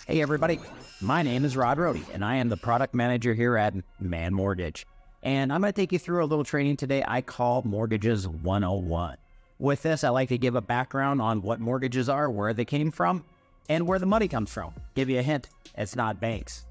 Hey everybody, my name is Rod Rohde and I am the product manager here at Man Mortgage. And I'm going to take you through a little training today I call Mortgages 101. With this, I like to give a background on what mortgages are, where they came from, and where the money comes from. Give you a hint, it's not banks.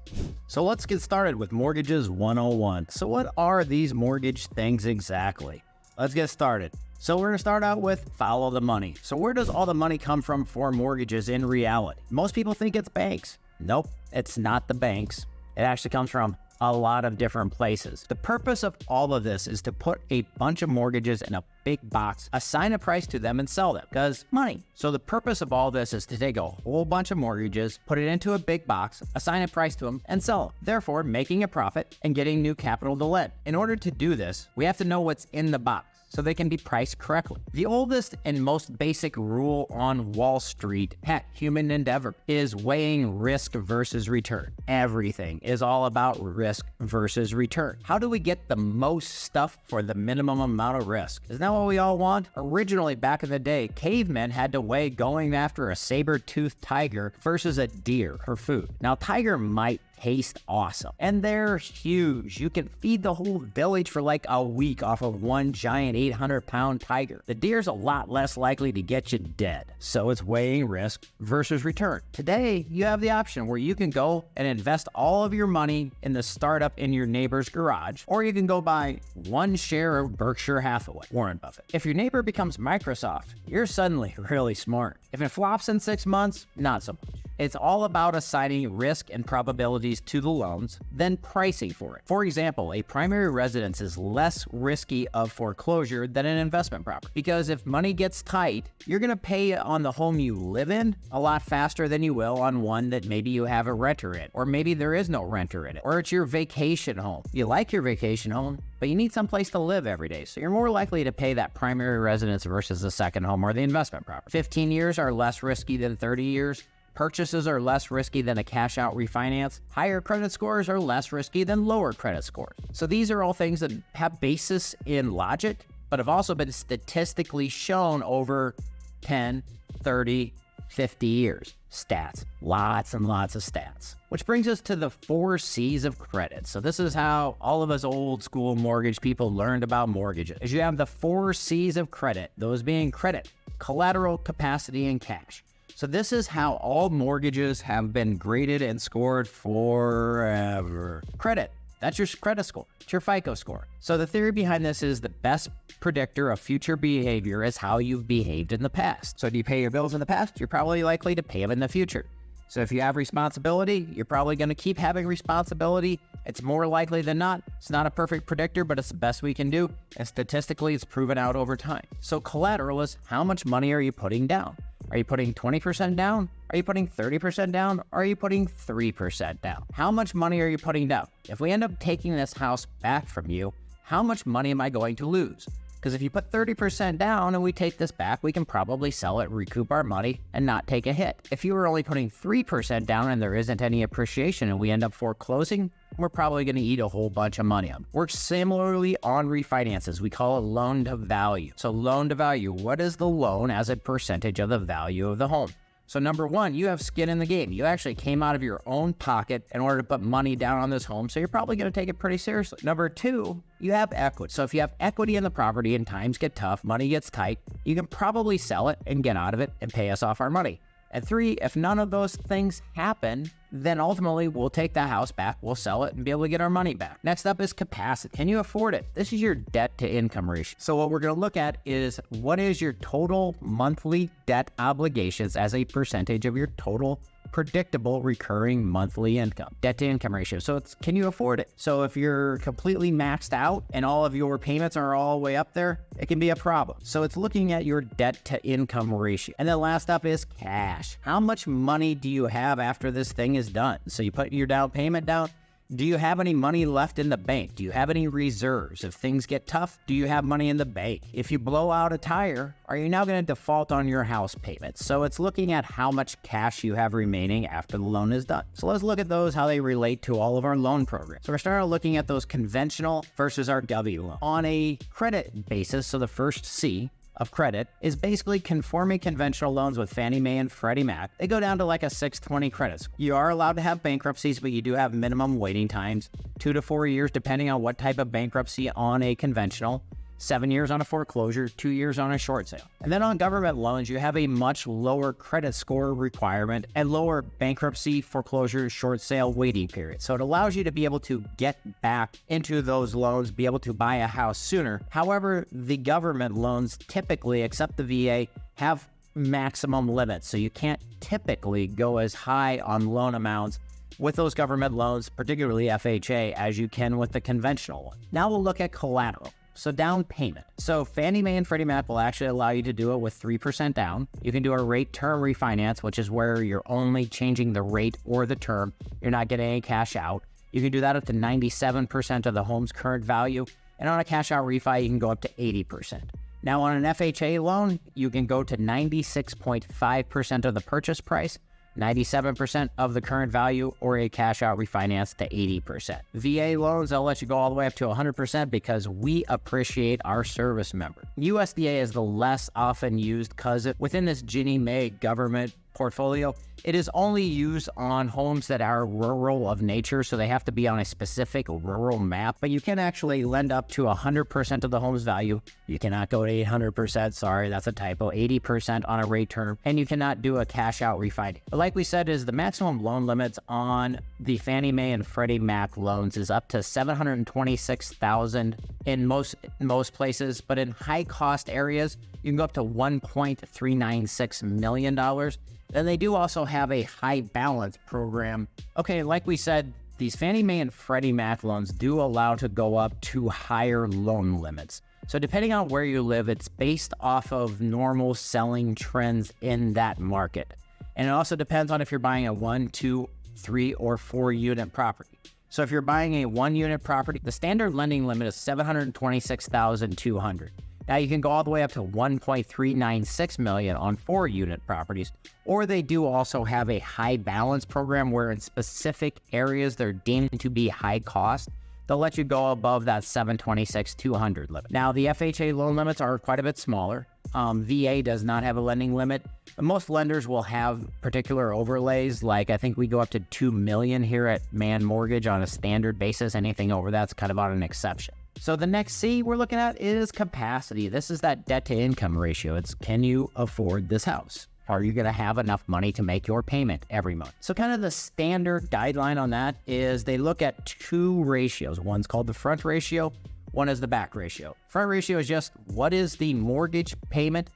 So let's get started with Mortgages 101. So what are these mortgage things exactly? Let's get started. So we're going to start out with follow the money. So where does all the money come from for mortgages in reality? Most people think it's banks. Nope, it's not the banks. It actually comes from a lot of different places. The purpose of all of this is to put a bunch of mortgages in a big box, assign a price to them and sell them, because money. So the purpose of all this is to take a whole bunch of mortgages, put it into a big box, assign a price to them and sell them, therefore making a profit and getting new capital to lend. In order to do this, we have to know what's in the box so they can be priced correctly. The oldest and most basic rule on Wall Street, heck, human endeavor, is weighing risk versus return. Everything is all about risk versus return. How do we get the most stuff for the minimum amount of risk? Isn't that what we all want? Originally, back in the day, cavemen had to weigh going after a saber-toothed tiger versus a deer for food. Now, tiger might taste awesome, and they're huge. You can feed the whole village for like a week off of one giant 800-pound tiger. The deer's a lot less likely to get you dead. So it's weighing risk versus return. Today, you have the option where you can go and invest all of your money in the startup in your neighbor's garage, or you can go buy one share of Berkshire Hathaway, Warren Buffett. If your neighbor becomes Microsoft, you're suddenly really smart. If it flops in 6 months, not so much. It's all about assigning risk and probabilities to the loans, then pricing for it. For example, a primary residence is less risky of foreclosure than an investment property, because if money gets tight, you're going to pay on the home you live in a lot faster than you will on one that maybe you have a renter in, or maybe there is no renter in it, or it's your vacation home. You like your vacation home, but you need someplace to live every day, so you're more likely to pay that primary residence versus the second home or the investment property. 15 years are less risky than 30 years. Purchases are less risky than a cash-out refinance. Higher credit scores are less risky than lower credit scores. So these are all things that have basis in logic, but have also been statistically shown over 10, 30, 50 years. Stats, lots and lots of stats. Which brings us to the 4 C's of credit. So this is how all of us old school mortgage people learned about mortgages. Is you have the 4 C's of credit, those being credit, collateral, capacity, and cash. So this is how all mortgages have been graded and scored forever. Credit, that's your credit score. It's your FICO score. So the theory behind this is the best predictor of future behavior is how you've behaved in the past. So do you pay your bills in the past? You're probably likely to pay them in the future. So if you have responsibility, you're probably going to keep having responsibility. It's more likely than not. It's not a perfect predictor, but it's the best we can do. And statistically, it's proven out over time. So collateral is how much money are you putting down? Are you putting 20% down? Are you putting 30% down? Or are you putting 3% down? How much money are you putting down? If we end up taking this house back from you, how much money am I going to lose? Because if you put 30% down and we take this back, we can probably sell it, recoup our money, and not take a hit. If you were only putting 3% down and there isn't any appreciation and we end up foreclosing, we're probably going to eat a whole bunch of money on. Works similarly on refinances. We call it loan to value. So loan to value, what is the loan as a percentage of the value of the home? So number one, you have skin in the game. You actually came out of your own pocket in order to put money down on this home, so you're probably going to take it pretty seriously. Number two, you have equity. So if you have equity in the property and times get tough, money gets tight, you can probably sell it and get out of it and pay us off our money. And 3, if none of those things happen, then ultimately we'll take that house back, we'll sell it, and be able to get our money back. Next up is capacity. Can you afford it? This is your debt to income ratio. So what we're going to look at is what is your total monthly debt obligations as a percentage of your total predictable recurring monthly income, debt to income ratio. So it's, can you afford it? So if you're completely maxed out and all of your payments are all the way up there, it can be a problem. So it's looking at your debt to income ratio. And then last up is cash. How much money do you have after this thing is done? So you put your down payment down. Do you have any money left in the bank? Do you have any reserves? If things get tough, do you have money in the bank? If you blow out a tire, are you now going to default on your house payments? So it's looking at how much cash you have remaining after the loan is done. So let's look at those, how they relate to all of our loan programs. So we're starting looking at those conventional versus our W loan. On a credit basis, so the first C, of credit is basically conforming conventional loans with Fannie Mae and Freddie Mac. They go down to like a 620 credits. You are allowed to have bankruptcies, but you do have minimum waiting times, 2 to 4 years depending on what type of bankruptcy on a conventional, 7 years on a foreclosure, 2 years on a short sale. And then on government loans, you have a much lower credit score requirement and lower bankruptcy, foreclosure, short sale waiting period. So it allows you to be able to get back into those loans, be able to buy a house sooner. However, the government loans typically, except the VA, have maximum limits. So you can't typically go as high on loan amounts with those government loans, particularly FHA, as you can with the conventional one. Now we'll look at collateral. So down payment. So Fannie Mae and Freddie Mac will actually allow you to do it with 3% down. You can do a rate term refinance, which is where you're only changing the rate or the term. You're not getting any cash out. You can do that up to 97% of the home's current value. And on a cash out refi, you can go up to 80%. Now on an FHA loan, you can go to 96.5% of the purchase price, 97% of the current value, or a cash out refinance to 80%. VA loans, I'll let you go all the way up to 100% because we appreciate our service member. USDA is the less often used because within this Ginnie Mae government portfolio, it is only used on homes that are rural of nature, so they have to be on a specific rural map, but you can actually lend up to 100% of the home's value. You cannot go to 800%, sorry, that's a typo, 80% on a rate term, and you cannot do a cash out refinance. But like we said, is the maximum loan limits on the Fannie Mae and Freddie Mac loans is up to $726,000 in most places, but in high cost areas, you can go up to $1.396 million. Then they do also have a high balance program. Okay, like we said, these Fannie Mae and Freddie Mac loans do allow to go up to higher loan limits. So depending on where you live, it's based off of normal selling trends in that market. And it also depends on if you're buying a 1, 2, 3, or 4 unit property. So if you're buying a 1 unit property, the standard lending limit is $726,200. Now you can go all the way up to $1.396 million on 4 unit properties, or they do also have a high balance program where in specific areas they're deemed to be high cost. They'll let you go above that $726,200 limit. Now the FHA loan limits are quite a bit smaller. VA does not have a lending limit, but most lenders will have particular overlays. Like I think we go up to $2 million here at Man Mortgage on a standard basis. Anything over that's kind of on an exception. So the next C we're looking at is capacity. This is that debt to income ratio. It's can you afford this house? Are you going to have enough money to make your payment every month? So kind of the standard guideline on that is they look at 2 ratios. One's called the front ratio, one is the back ratio. Front ratio is just what is the mortgage payment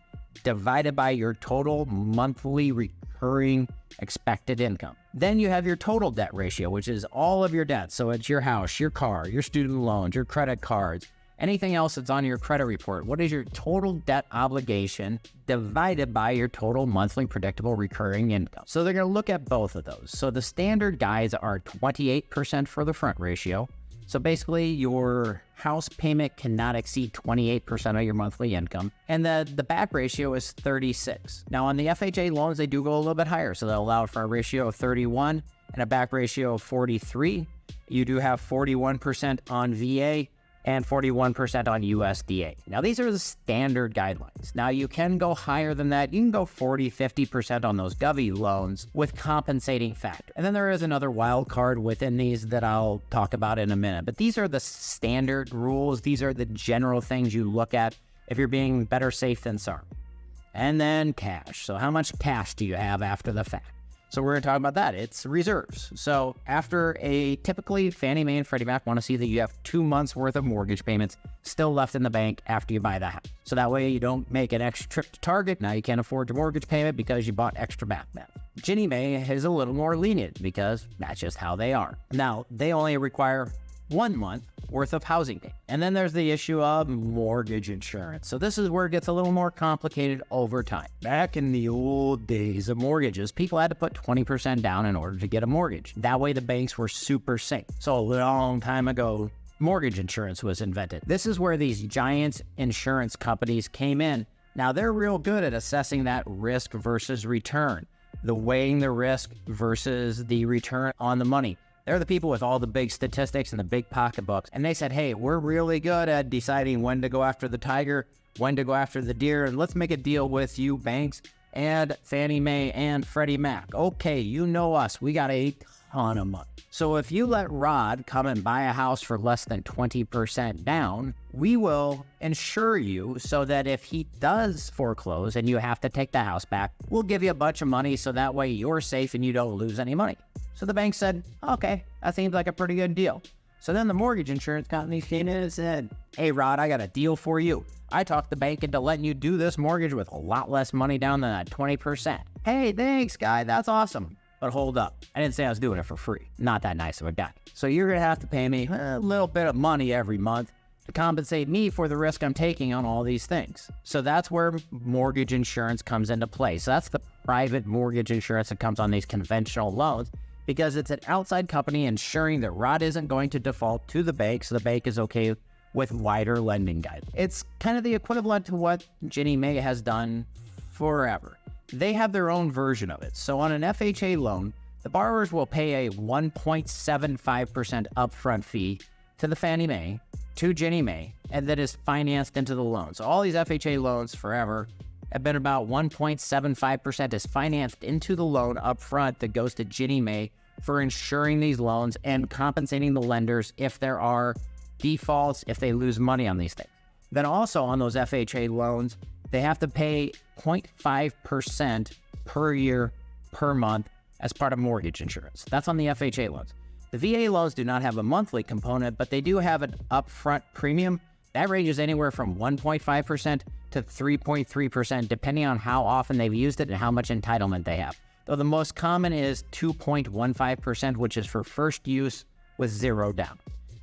divided by your total monthly recurring expected income. Then you have your total debt ratio, which is all of your debt. So it's your house, your car, your student loans, your credit cards, anything else that's on your credit report. What is your total debt obligation divided by your total monthly predictable recurring income? So they're going to look at both of those. So the standard guides are 28% for the front ratio. So basically your house payment cannot exceed 28% of your monthly income. And the back ratio is 36. Now on the FHA loans, they do go a little bit higher. So they'll allow for a ratio of 31 and a back ratio of 43. You do have 41% on VA and 41% on USDA. Now these are the standard guidelines. Now you can go higher than that. You can go 40, 50% on those Govy loans with compensating factor. And then there is another wild card within these that I'll talk about in a minute. But these are the standard rules. These are the general things you look at if you're being better safe than sorry. And then cash. So how much cash do you have after the fact? So we're going to talk about that. It's reserves. So after typically Fannie Mae and Freddie Mac want to see that you have 2 months worth of mortgage payments still left in the bank after you buy the house. So that way you don't make an extra trip to Target. Now you can't afford your mortgage payment because you bought extra back math. Ginnie Mae is a little more lenient because that's just how they are. Now they only require 1 month worth of housing payment. And then there's the issue of mortgage insurance. So this is where it gets a little more complicated over time. Back in the old days of mortgages, people had to put 20% down in order to get a mortgage. That way the banks were super safe. So a long time ago, mortgage insurance was invented. This is where these giant insurance companies came in. Now they're real good at assessing that risk versus return, the weighing the risk versus the return on the money. They're the people with all the big statistics and the big pocketbooks. And they said, hey, we're really good at deciding when to go after the tiger, when to go after the deer, and let's make a deal with you banks and Fannie Mae and Freddie Mac. Okay, you know us. We got a ton of money. So if you let Rod come and buy a house for less than 20% down, we will insure you so that if he does foreclose and you have to take the house back, we'll give you a bunch of money so that way you're safe and you don't lose any money. So the bank said, okay, that seems like a pretty good deal. So then the mortgage insurance company came in and said, hey, Rod, I got a deal for you. I talked the bank into letting you do this mortgage with a lot less money down than that 20%. Hey, thanks, guy. That's awesome. But hold up. I didn't say I was doing it for free. Not that nice of a guy. So you're going to have to pay me a little bit of money every month to compensate me for the risk I'm taking on all these things. So that's where mortgage insurance comes into play. So that's the private mortgage insurance that comes on these conventional loans, because it's an outside company ensuring that Rod isn't going to default to the bank, so the bank is okay with wider lending guidelines. It's kind of the equivalent to what Ginnie Mae has done forever. They have their own version of it. So on an FHA loan, the borrowers will pay a 1.75% upfront fee to the Fannie Mae, to Ginnie Mae, and that is financed into the loan. So all these FHA loans forever have been about 1.75% is financed into the loan upfront that goes to Ginnie Mae for insuring these loans and compensating the lenders if there are defaults, if they lose money on these things. Then also on those FHA loans, they have to pay 0.5% per year, per month as part of mortgage insurance. That's on the FHA loans. The VA loans do not have a monthly component, but they do have an upfront premium. That ranges anywhere from 1.5% to 3.3%, depending on how often they've used it and how much entitlement they have. Though the most common is 2.15%, which is for first use with zero down.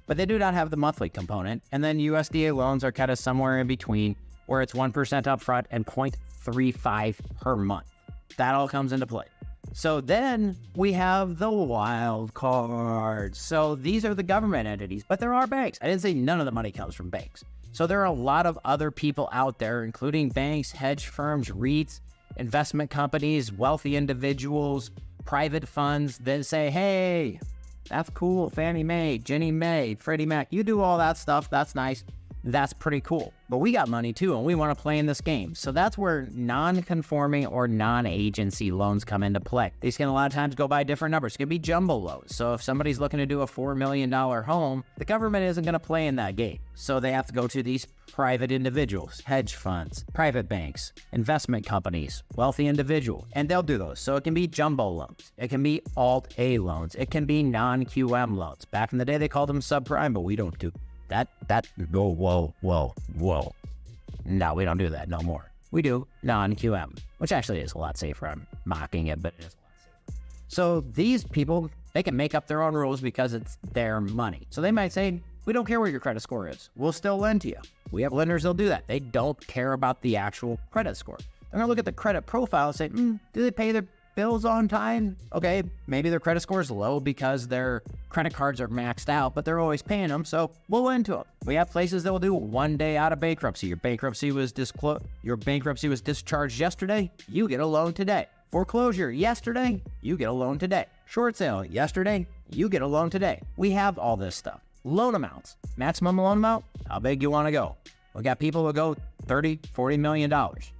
But they do not have the monthly component. And then USDA loans are kind of somewhere in between, where it's 1% upfront and 0.35 per month. That all comes into play. So then we have the wild card. So these are the government entities, but there are banks. I didn't say none of the money comes from banks. So there are a lot of other people out there, including banks, hedge firms, REITs, investment companies, wealthy individuals, private funds that say, hey, that's cool. Fannie Mae, Ginnie Mae, Freddie Mac, you do all that stuff. That's nice. That's pretty cool. But we got money too, and we want to play in this game. So that's where non-conforming or non-agency loans come into play. These can a lot of times go by different numbers. It can be jumbo loans. So if somebody's looking to do a $4 million home, the government isn't going to play in that game. So they have to go to these private individuals, hedge funds, private banks, investment companies, wealthy individuals, and they'll do those. So it can be jumbo loans. It can be Alt-A loans. It can be non-QM loans. Back in the day, they called them subprime, but we don't do whoa. No, we don't do that no more. We do non-QM, which actually is a lot safer. I'm mocking it, but it is a lot safer. So these people, they can make up their own rules because it's their money. So they might say, we don't care what your credit score is. We'll still lend to you. We have lenders that'll do that. They don't care about the actual credit score. They're going to look at the credit profile and say, do they pay their bills on time? Okay, maybe their credit score is low because their credit cards are maxed out, but they're always paying them, so we'll lend to them. We have places that will do 1 day out of bankruptcy. Your bankruptcy was discharged yesterday, you get a loan today. Foreclosure yesterday, you get a loan today. Short sale yesterday, you get a loan today. We have all this stuff. Loan amounts, maximum loan amount, how big you want to go. We got people who go $30, $40 million.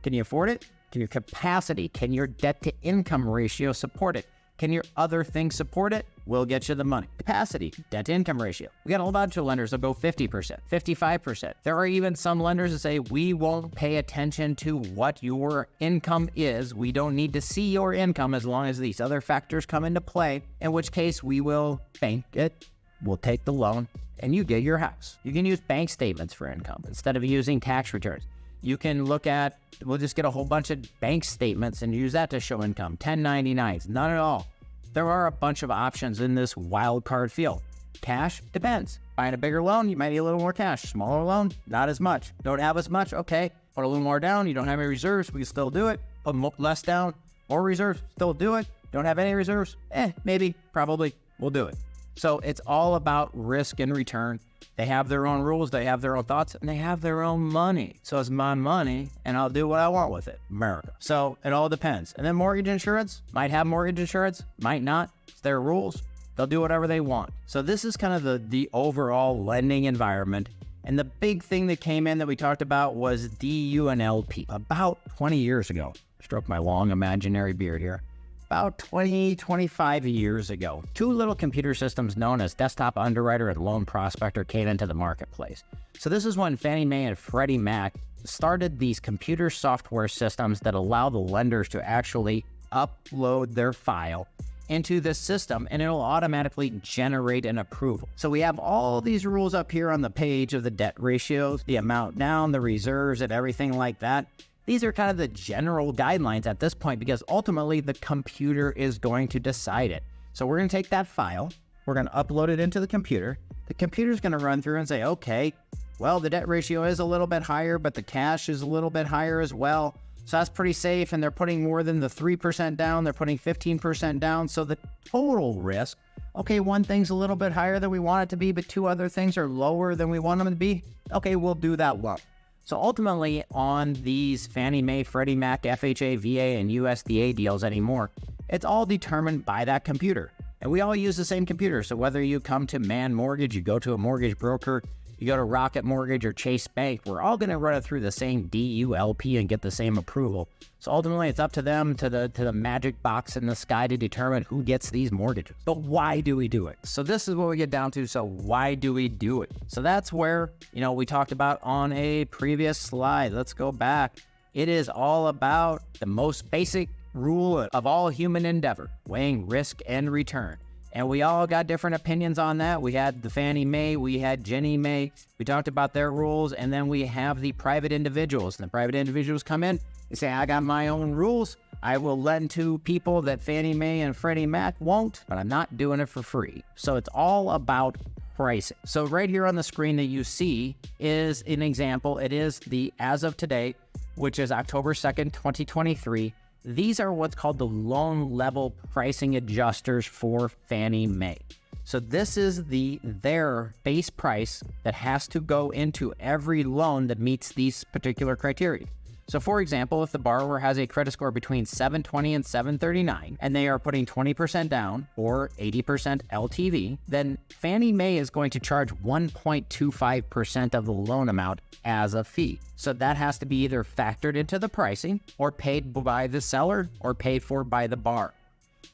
Can you afford it? Can your capacity, can your debt to income ratio support it? Can your other things support it? We'll get you the money. Capacity, debt to income ratio. We got a bunch of lenders that go 50%, 55%. There are even some lenders that say, we won't pay attention to what your income is. We don't need to see your income as long as these other factors come into play, in which case we will bank it. We'll take the loan and you get your house. You can use bank statements for income instead of using tax returns. You can look at, we'll just get a whole bunch of bank statements and use that to show income. 1099s, none at all. There are a bunch of options in this wild card field. Cash, depends. Buying a bigger loan, you might need a little more cash. Smaller loan, not as much. Don't have as much, okay. Put a little more down, you don't have any reserves, we can still do it. Put less down, more reserves, still do it. Don't have any reserves, maybe, probably, we'll do it. So it's all about risk and return. They have their own rules, they have their own thoughts, and they have their own money. So it's my money, and I'll do what I want with it, America. So it all depends. And then mortgage insurance, might have mortgage insurance, might not. It's their rules. They'll do whatever they want. So this is kind of the overall lending environment. And the big thing that came in that we talked about was DU and LP. About 20 years ago, stroke my long imaginary beard here, about 25 years ago, two little computer systems known as Desktop Underwriter and Loan Prospector came into the marketplace. So this is when Fannie Mae and Freddie Mac started these computer software systems that allow the lenders to actually upload their file into this system, and it'll automatically generate an approval. So we have all these rules up here on the page of the debt ratios, the amount down, the reserves, and everything like that. These are kind of the general guidelines at this point, because ultimately the computer is going to decide it. So we're going to take that file, we're going to upload it into the computer. The computer's going to run through and say, okay, well, the debt ratio is a little bit higher, but the cash is a little bit higher as well. So that's pretty safe, and they're putting more than the 3% down, they're putting 15% down. So the total risk, okay, one thing's a little bit higher than we want it to be, but two other things are lower than we want them to be. Okay, we'll do that one. So ultimately on these Fannie Mae, Freddie Mac, FHA, VA, and USDA deals anymore, it's all determined by that computer. And we all use the same computer. So whether you come to Man Mortgage, you go to a mortgage broker, you go to Rocket Mortgage or Chase Bank, we're all going to run it through the same DULP and get the same approval. So ultimately, it's up to them, to the magic box in the sky, to determine who gets these mortgages. But why do we do it? So this is what we get down to. So why do we do it? So that's where, we talked about on a previous slide. Let's go back. It is all about the most basic rule of all human endeavor, weighing risk and return. And we all got different opinions on that. We had the Fannie Mae, we had Ginnie Mae. We talked about their rules, and then we have the private individuals. And the private individuals come in, they say, I got my own rules. I will lend to people that Fannie Mae and Freddie Mac won't, but I'm not doing it for free. So it's all about pricing. So right here on the screen that you see is an example. It is the as of today, which is October 2nd, 2023. These are what's called the loan level pricing adjusters for Fannie Mae. So this is their base price that has to go into every loan that meets these particular criteria. So for example, if the borrower has a credit score between 720 and 739, and they are putting 20% down or 80% LTV, then Fannie Mae is going to charge 1.25% of the loan amount as a fee. So that has to be either factored into the pricing or paid by the seller or paid for by the borrower.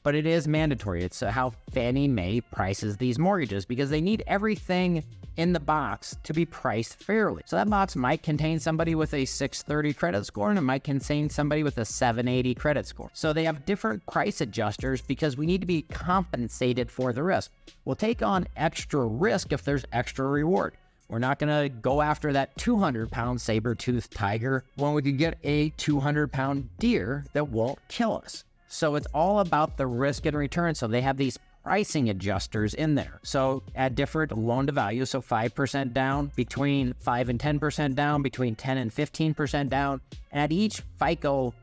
But it is mandatory. It's how Fannie Mae prices these mortgages, because they need everything in the box to be priced fairly. So that box might contain somebody with a 630 credit score, and it might contain somebody with a 780 credit score. So they have different price adjusters because we need to be compensated for the risk. We'll take on extra risk if there's extra reward. We're not going to go after that 200-pound saber-toothed tiger when we could get a 200-pound deer that won't kill us. So it's all about the risk and return. So they have these pricing adjusters in there. So at different loan to value, so 5% down, between 5 and 10% down, between 10 and 15% down. And at each FICO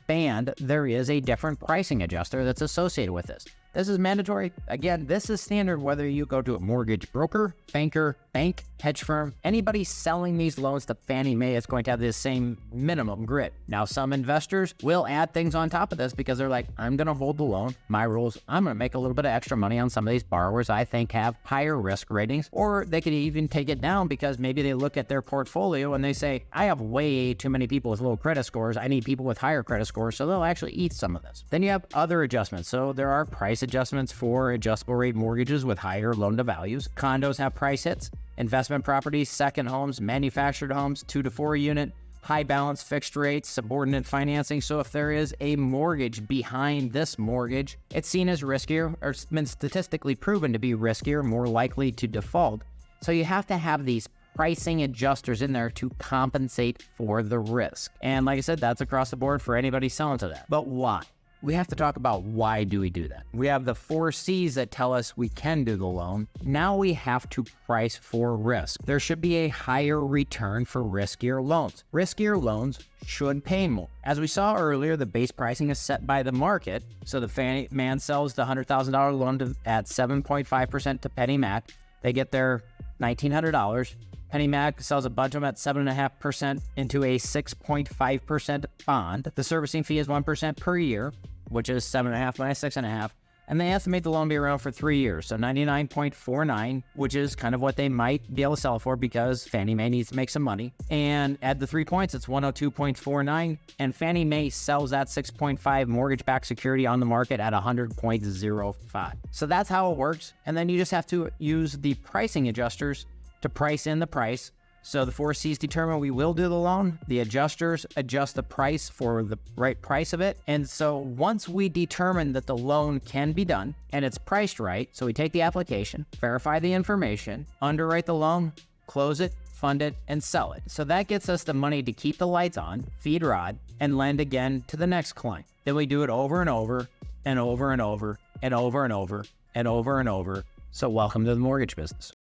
band, there is a different pricing adjuster that's associated with this. This is mandatory. Again, this is standard whether you go to a mortgage broker, banker, bank, hedge firm. Anybody selling these loans to Fannie Mae is going to have this same minimum grid. Now, some investors will add things on top of this because they're like, I'm going to hold the loan, my rules. I'm going to make a little bit of extra money on some of these borrowers I think have higher risk ratings. Or they could even take it down because maybe they look at their portfolio and they say, I have way too many people with low credit scores. I need people with higher credit scores. So they'll actually eat some of this. Then you have other adjustments. So there are price adjustments for adjustable rate mortgages with higher loan to values. Condos have price hits. Investment properties, second homes, manufactured homes, 2 to 4 unit, high balance fixed rates, subordinate financing. So if there is a mortgage behind this mortgage, it's seen as riskier, or it's been statistically proven to be riskier, more likely to default. So you have to have these pricing adjusters in there to compensate for the risk. And like I said, that's across the board for anybody selling to that. But why? We have to talk about why do we do that. We have the 4 C's that tell us we can do the loan. Now we have to price for risk. There should be a higher return for riskier loans. Riskier loans should pay more. As we saw earlier, the base pricing is set by the market. So the Fannie Mae sells the $100,000 loan at 7.5% to Freddie Mac. They get their $1,900. Freddie Mac sells a bunch of them at 7.5% into a 6.5% bond. The servicing fee is 1% per year, which is 7.5 minus 6.5. and they estimate the loan to be around for 3 years. So 99.49, which is kind of what they might be able to sell for because Fannie Mae needs to make some money. And add the 3 points, it's 102.49, and Fannie Mae sells that 6.5 mortgage-backed security on the market at 100.05. So that's how it works. And then you just have to use the pricing adjusters to price in the price. So the 4 C's determine we will do the loan. The adjusters adjust the price for the right price of it. And so once we determine that the loan can be done and it's priced right, so we take the application, verify the information, underwrite the loan, close it, fund it, and sell it. So that gets us the money to keep the lights on, feed Rod, and lend again to the next client. Then we do it over and over and over and over and over and over and over and over. So welcome to the mortgage business.